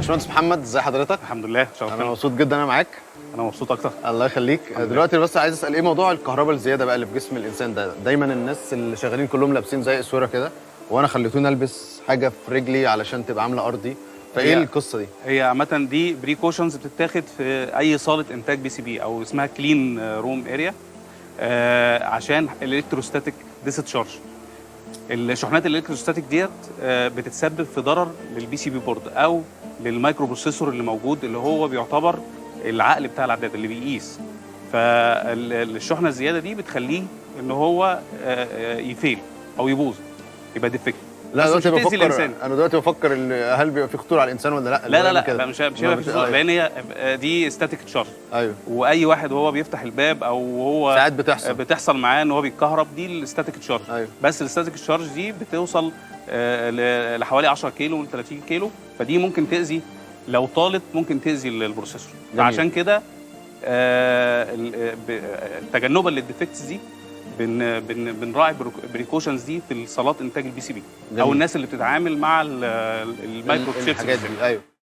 باشمهندس محمد، ازي حضرتك؟ الحمد لله. انا مبسوط جدا انا معاك. انا مبسوط اكتر. الله يخليك. دلوقتي بس عايز اسال، ايه موضوع الكهرباء الزياده بقى اللي في جسم الانسان ده؟ دايما الناس اللي شغالين كلهم لابسين زي اسوره كده، وانا خليتوني البس حاجه في رجلي علشان تبقى عامله ارضي، فايه القصه دي؟ هي عامه دي بريكوشنز بتتاخد في اي صاله انتاج بي سي بي او اسمها كلين روم اريا، عشان الالكتروستاتيك ديستشارج. الشحنات الالكتروستاتيك ديت بتتسبب في ضرر للبي سي بي بورد او للمايكرو بروسيسور اللي موجود، اللي هو بيعتبر العقل بتاع العداد اللي بيقيس. فالشحنه الزياده دي بتخليه ان هو يفيل او يبوظ، يبقى ديفكت. لا دلوقتي بفكر، انا دلوقتي بفكر ان هل بيبقى في خطوره على الانسان ولا لا؟ لا مش هيبقى في خطوره، لان هي دي ستاتيك تشارج. ايوه. واي واحد وهو بيفتح الباب او هو ساعات بتحصل معاه ان هو بيتكهرب، دي الستاتيك تشارج. أيوة. بس الستاتيك تشارج دي بتوصل لحوالي 10 كيلو ل 30 كيلو، فدي ممكن تاذي لو طالت، ممكن تاذي البروسيسور. فعشان كده تجنبا للديفكتس دي بنراعي بريكوشنز دي في الصالات انتاج البي سي بي او الناس اللي بتتعامل مع المايكرو تشيبس. الحاجات دي. ايوه.